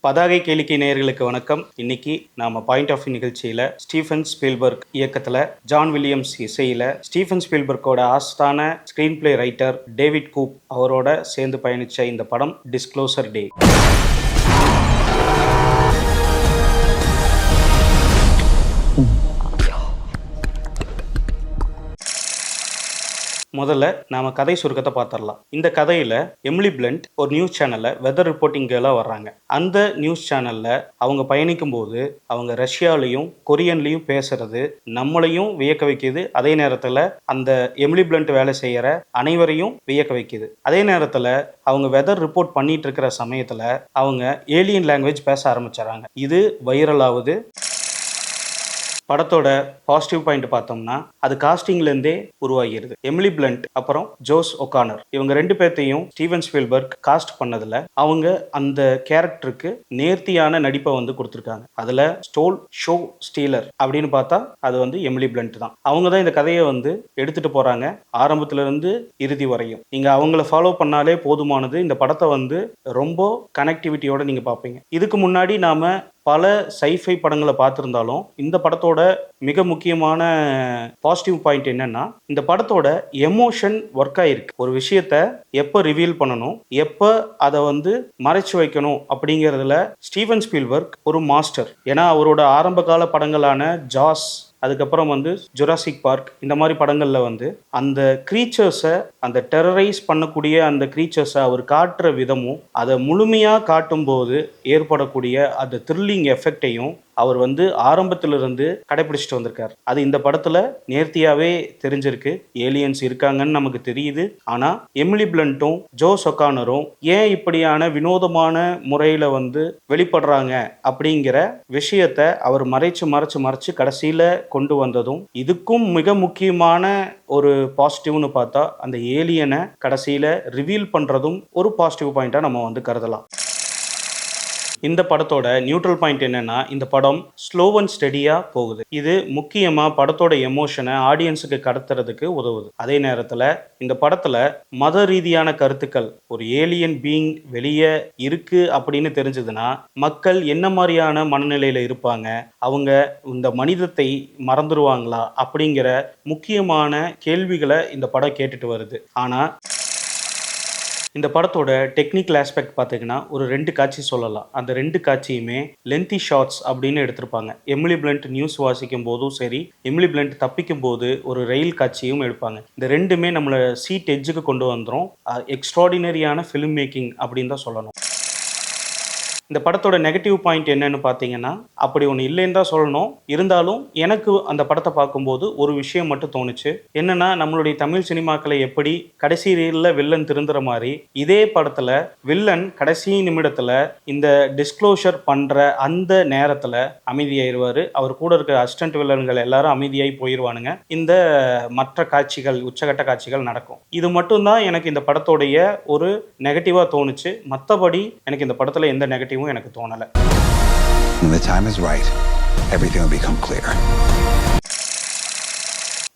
பதாகை கேளிக்கை நேயர்களுக்கு வணக்கம். இன்னைக்கு நாம பாயிண்ட் ஆஃப் நிகழ்ச்சியில ஸ்டீஃபன் ஸ்பீல்பர்க் இயக்கத்துல ஜான் வில்லியம்ஸ் இசையில ஸ்டீஃபன் ஸ்பீல்பர்க்கோட ஆஸ்தான ஸ்கிரீன் பிளே ரைட்டர் டேவிட் கூப் அவரோட சேர்ந்து பயணிச்ச இந்த படம் டிஸ்க்ளோசர் டே. முதல்ல நாம கதை சுருக்கத்தை பார்த்துடலாம். இந்த கதையில எமிலி பிளண்ட் ஒரு நியூஸ் சேனல்ல வெதர் ரிப்போர்ட்டிங் கேர்லா வர்றாங்க. அந்த நியூஸ் சேனல்ல அவங்க பயணிக்கும் போது அவங்க ரஷ்யாலையும் கொரியன்லையும் பேசுறது நம்மளையும் வியக்க வைக்குது. அதே நேரத்துல அந்த எமிலி பிளண்ட் வேலை செய்யற அனைவரையும் வியக்க வைக்குது. அதே நேரத்துல அவங்க வெதர் ரிப்போர்ட் பண்ணிட்டு இருக்கிற சமயத்துல அவங்க ஏலியன் லாங்குவேஜ் பேச ஆரம்பிச்சாங்க. இது வைரல் ஆகுது. படத்தோட பாசிட்டிவ் பாயிண்ட் பார்த்தோம்னா அது காஸ்டிங்லேருந்தே உருவாகிறது. எமிலி பிளண்ட் அப்புறம் ஜோஸ் ஒகானர் இவங்க ரெண்டு பேர்த்தையும் ஸ்டீவன் ஸ்பீல்பர்க் காஸ்ட் பண்ணதுல அவங்க அந்த கேரக்டருக்கு நேர்த்தியான நடிப்பை கொடுத்துருக்காங்க. அதுல ஸ்டோல் ஷோ ஸ்டீலர் அப்படின்னு பார்த்தா அது எமிலி பிளண்ட் தான். அவங்க தான் இந்த கதையை எடுத்துட்டு போறாங்க ஆரம்பத்துல இருந்து இறுதி வரையும். நீங்க அவங்கள ஃபாலோ பண்ணாலே போதுமானது. இந்த படத்தை ரொம்ப கனெக்டிவிட்டியோட நீங்க பார்ப்பீங்க. இதுக்கு முன்னாடி நாம பல சைஃபை படங்களை பார்த்துருந்தாலும் இந்த படத்தோட மிக முக்கியமான பாசிட்டிவ் பாயிண்ட் என்னன்னா இந்த படத்தோட எமோஷன் ஒர்க் ஆயிருக்கு. ஒரு விஷயத்த எப்போ ரிவீல் பண்ணணும், எப்போ அதை மறைச்சு வைக்கணும் அப்படிங்கிறதுல ஸ்டீவன் ஸ்பீல்பர்க் ஒரு மாஸ்டர். ஏன்னா அவரோட ஆரம்ப கால படங்களான ஜாஸ், அதுக்கப்புறம் ஜுராசிக் பார்க், இந்த மாதிரி படங்கள்ல அந்த கிரீச்சர்ஸை, அந்த டெரரைஸ் பண்ணக்கூடிய அந்த கிரீச்சர்ஸை அவர் காட்டுற விதமும் அதை முழுமையாக காட்டும் போது ஏற்படக்கூடிய அந்த த்ரில்லிங் எஃபெக்டையும் அவர் ஆரம்பத்திலிருந்து கடைபிடிச்சிட்டு வந்திருக்கார். அது இந்த படத்துல நேர்த்தியாவே தெரிஞ்சிருக்கு. ஏலியன்ஸ் இருக்காங்கன்னு நமக்கு தெரியுது. ஆனா எமிலி பிளண்ட்டும் ஜோஸ் ஒகானரும் ஏன் இப்படியான வினோதமான முறையில வெளிப்படுறாங்க அப்படிங்கிற விஷயத்த அவர் மறைச்சு கடைசியில கொண்டு வந்ததும், இதுக்கும் மிக முக்கியமான ஒரு பாசிட்டிவ்னு பார்த்தா அந்த ஏலியனை கடைசியில ரிவீல் பண்றதும் ஒரு பாசிட்டிவ் பாயிண்டா நம்ம கருதலாம். இந்த படத்தோட நியூட்ரல் பாயிண்ட் என்னன்னா இந்த படம் ஸ்லோ அண்ட் ஸ்டெடியா போகுது. இது முக்கியமா படத்தோட எமோஷனை ஆடியன்ஸுக்கு கடத்துறதுக்கு உதவுது. அதே நேரத்துல இந்த படத்துல மத ரீதியான கருத்துக்கள், ஒரு ஏலியன் பீயிங் வெளியே இருக்கு அப்படின்னு தெரிஞ்சதுன்னா மக்கள் என்ன மாதிரியான மனநிலையில இருப்பாங்க, அவங்க இந்த மனிதத்தை மறந்துடுவாங்களா அப்படிங்கிற முக்கியமான கேள்விகளை இந்த படம் கேட்டுட்டு வருது. ஆனா இந்த படத்தோட டெக்னிக்கல் ஆஸ்பெக்ட் பார்த்தீங்கன்னா ஒரு 2 காட்சி சொல்லலாம். அந்த 2 காட்சியுமே லென்த்தி ஷார்ட்ஸ் அப்படின்னு எடுத்திருப்பாங்க. எமிலி பிளண்ட் நியூஸ் வாசிக்கும் போதும் சரி, எமிலி பிளண்ட் தப்பிக்கும் போது ஒரு ரயில் காட்சியும் எடுப்பாங்க. இந்த ரெண்டுமே நம்மளை சீட் எட்ஜுக்கு கொண்டு வந்துடும். எக்ஸ்ட்ராடினரியான ஃபிலிம் மேக்கிங் அப்படின்னு தான் சொல்லணும். இந்த படத்தோட நெகட்டிவ் பாயிண்ட் என்னன்னு பார்த்தீங்கன்னா அப்படி ஒன்று இல்லைன்னு தான் சொல்லணும். இருந்தாலும் எனக்கு அந்த படத்தை பார்க்கும்போது ஒரு விஷயம் மட்டும் தோணுச்சு. என்னன்னா நம்மளுடைய தமிழ் சினிமாக்களை எப்படி கடைசி ரீலில் வில்லன் திருந்துற மாதிரி இதே படத்தில் வில்லன் கடைசி நிமிடத்தில் இந்த டிஸ்க்ளோஷர் பண்ணுற அந்த நேரத்தில் அமைதியாயிருவார். அவர் கூட இருக்கிற அசிஸ்டன்ட் வில்லன்கள் எல்லாரும் அமைதியாகி போயிடுவானுங்க. இந்த மற்ற காட்சிகள், உச்சகட்ட காட்சிகள் நடக்கும். இது மட்டும்தான் எனக்கு இந்த படத்தோடைய ஒரு நெகட்டிவாக தோணுச்சு. மற்றபடி எனக்கு இந்த படத்தில் எந்த நெகட்டிவ் எனக்கு தோணல. When the time is right, everything will become clear.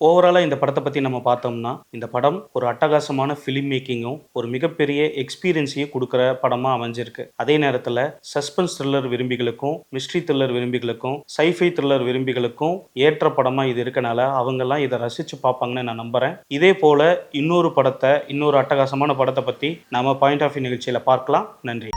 ஓவராலாக இந்த படத்தை பற்றி நம்ம பார்த்தோம்னா இந்த படம் ஒரு அட்டகாசமான ஃபிலிம் மேக்கிங்கும் ஒரு மிகப்பெரிய எக்ஸ்பீரியன்ஸையும் கொடுக்குற படமாக அமைஞ்சிருக்கு. அதே நேரத்தில் சஸ்பென்ஸ் த்ரில்லர் விரும்பிகளுக்கும், மிஸ்ட்ரி த்ரில்லர் விரும்பிகளுக்கும், சைஃபை த்ரில்லர் விரும்பிகளுக்கும் ஏற்ற படமாக இது இருக்கனால அவங்கெல்லாம் இதை ரசித்து பார்ப்பாங்கன்னு நான் நம்புகிறேன். இதே போல் இன்னொரு அட்டகாசமான படத்தை பற்றி நாம பாயிண்ட் ஆஃப் வியூ நிகழ்ச்சியில் பார்க்கலாம். நன்றி.